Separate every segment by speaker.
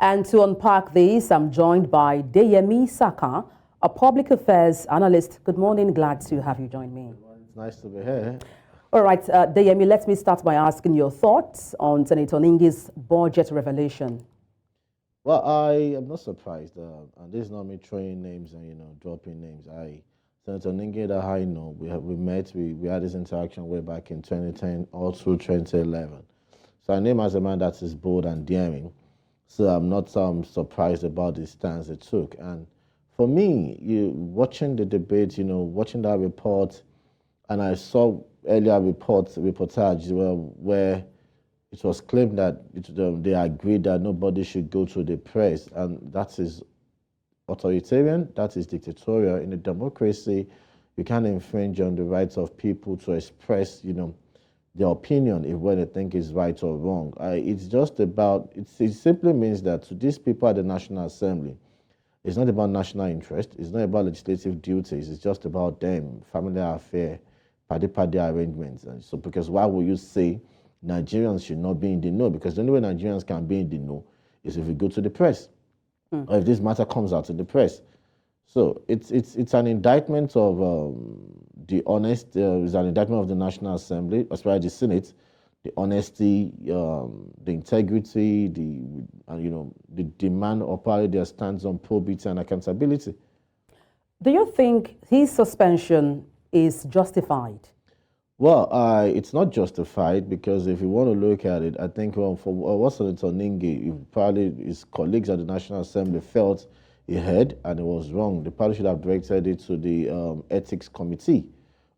Speaker 1: And to unpack this, I'm joined by Deyemi Saka, a public affairs analyst. Good morning. Glad to have you join me.
Speaker 2: It's nice to be here.
Speaker 1: All right, Deyemi, let me start by asking your thoughts on Senator Ningi's budget revelation.
Speaker 2: Well, I am not surprised. And this is not me throwing names and dropping names. Senator Ningi that I know, we met, we had this interaction way back in 2010 all through 2011. So I name as a man that is bold and daring. So I'm not surprised about the stance it took. And for me, watching the debate, watching that report, and I saw earlier reportage where it was claimed that they agreed that nobody should go to the press, and that is authoritarian, that is dictatorial. In a democracy, you can't infringe on the rights of people to express, their opinion if what they think is right or wrong. It's just about, it simply means that to these people at the National Assembly, it's not about national interest, it's not about legislative duties, it's just about them, family affair, party arrangements. And so, because why would you say Nigerians should not be in the know? Because the only way Nigerians can be in the know is if we go to the press, or if this matter comes out to the press. So it's an indictment of the it's an indictment of the National Assembly, as well as the Senate, the honesty, the integrity, the demand of probably their stance on probity and accountability.
Speaker 1: Do you think his suspension is justified?
Speaker 2: Well, it's not justified, because if you want to look at it, I think for what Senator Ningi, probably his colleagues at the National Assembly felt he had, and it was wrong. They probably should have directed it to the Ethics Committee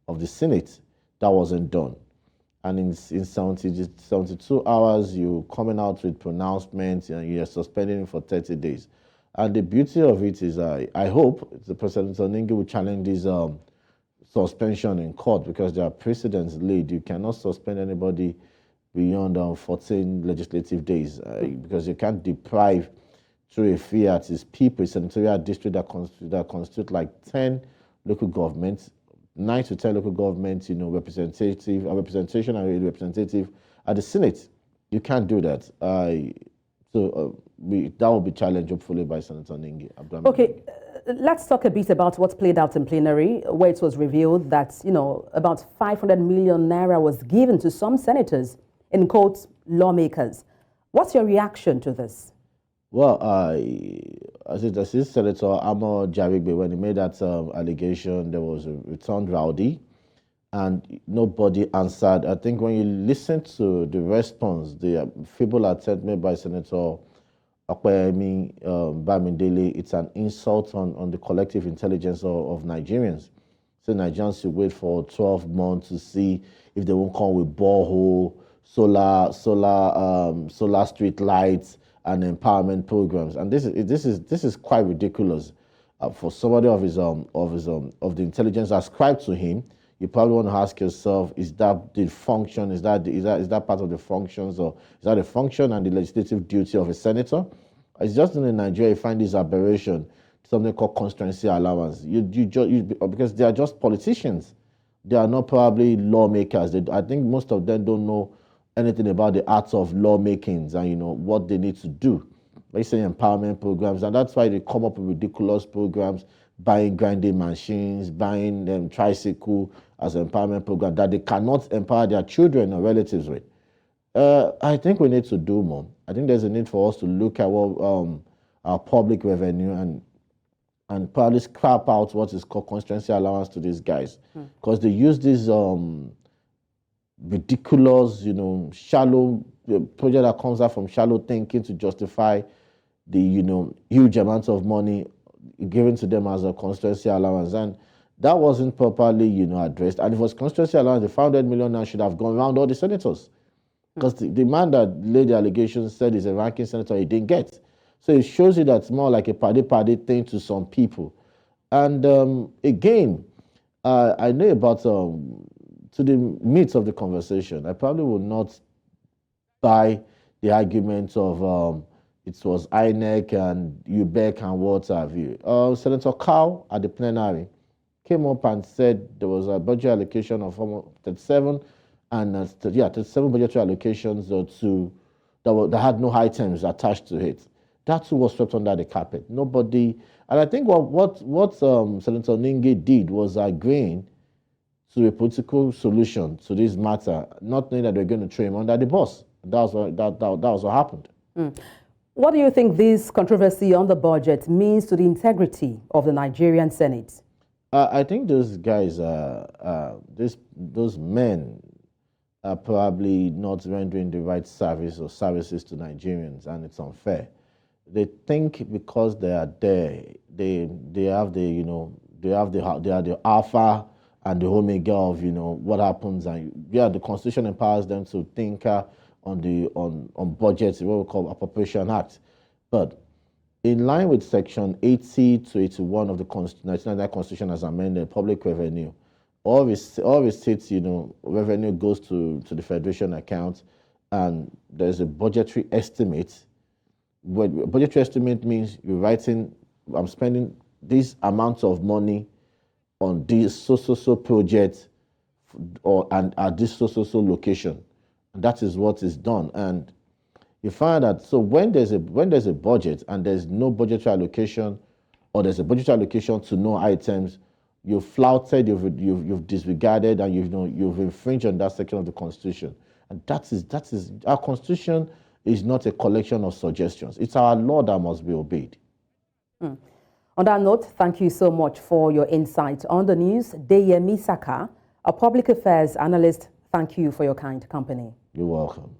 Speaker 2: of the Senate. That wasn't done. And in 72 hours, you're coming out with pronouncements and you're suspending him for 30 days. And the beauty of it is, I hope the President Ningi will challenge this suspension in court, because there are precedents laid. You cannot suspend anybody beyond 14 legislative days, because you can't deprive through a fiat his people, a senatorial district that constitute like 10 local governments, 9 to 10 local governments, representation and a representative at the Senate. You can't do that. So that will be challenged, hopefully, by Senator Ningi.
Speaker 1: Okay, let's talk a bit about what played out in plenary, where it was revealed that, about 500 million naira was given to some senators, in quotes, lawmakers. What's your reaction to this?
Speaker 2: Well, as Senator Amo Jarigbe, when he made that allegation, there was a returned rowdy, and nobody answered. I think when you listen to the response, the feeble attempt made by Senator Akpayemi Bamidele, it's an insult on the collective intelligence of Nigerians. So Nigerians should wait for 12 months to see if they won't come with borehole, solar street lights, and empowerment programs. And this is quite ridiculous for somebody of the intelligence ascribed to him. You probably want to ask yourself: is that the function? Is that part of the functions, or is that a function and the legislative duty of a senator? It's just in Nigeria you find this aberration, something called constituency allowance. Because they are just politicians. They are not probably lawmakers. I think most of them don't know anything about the arts of lawmakings and what they need to do. They say empowerment programs, and that's why they come up with ridiculous programs, buying grinding machines, buying them tricycle as an empowerment program that they cannot empower their children or relatives with. I think we need to do more. I think there's a need for us to look at what our public revenue and probably scrap out what is called constituency allowance to these guys, because they use this ridiculous, shallow project that comes out from shallow thinking to justify the, huge amounts of money given to them as a constituency allowance. And that wasn't properly, addressed. And if it was constituency allowance, the 500 million now should have gone around all the senators. Because the man that laid the allegations said he's a ranking senator, he didn't get. So it shows you that it's more like a party thing to some people. And again, I know about, to the meat of the conversation, I probably would not buy the argument of it was INEC and UBEC and what have you. Senator Cow at the plenary came up and said there was a budget allocation of 37 and 37 budgetary allocations that had no items attached to it. That too was swept under the carpet. Nobody, and I think what Senator Ningi did was agreeing to a political solution to this matter, not knowing that they're going to throw him under the bus. That was what happened.
Speaker 1: What do you think this controversy on the budget means to the integrity of the Nigerian Senate?
Speaker 2: I think those guys, those men are probably not rendering the right service or services to Nigerians, and it's unfair. They think because they are there, they have the, you know, they are the alpha and the omega of, you know, what happens, and the Constitution empowers them to think on budgets, what we call Appropriation Act. But in line with Section 80 to 81 of the 1999 Constitution as amended, public revenue, all the states, you know, revenue goes to the federation account, and there's a budgetary estimate. What budgetary estimate means you're writing, I'm spending this amount of money on this so project and at this so location. And that is what is done. And you find that, so when there's a budget and there's no budgetary allocation, or there's a budgetary allocation to no items, you've flouted, you've disregarded, and you've infringed on that section of the Constitution. And that is our Constitution is not a collection of suggestions. It's our law that must be obeyed.
Speaker 1: On that note, thank you so much for your insight on the news. Deyemi Saka, a public affairs analyst, thank you for your kind company.
Speaker 2: You're welcome.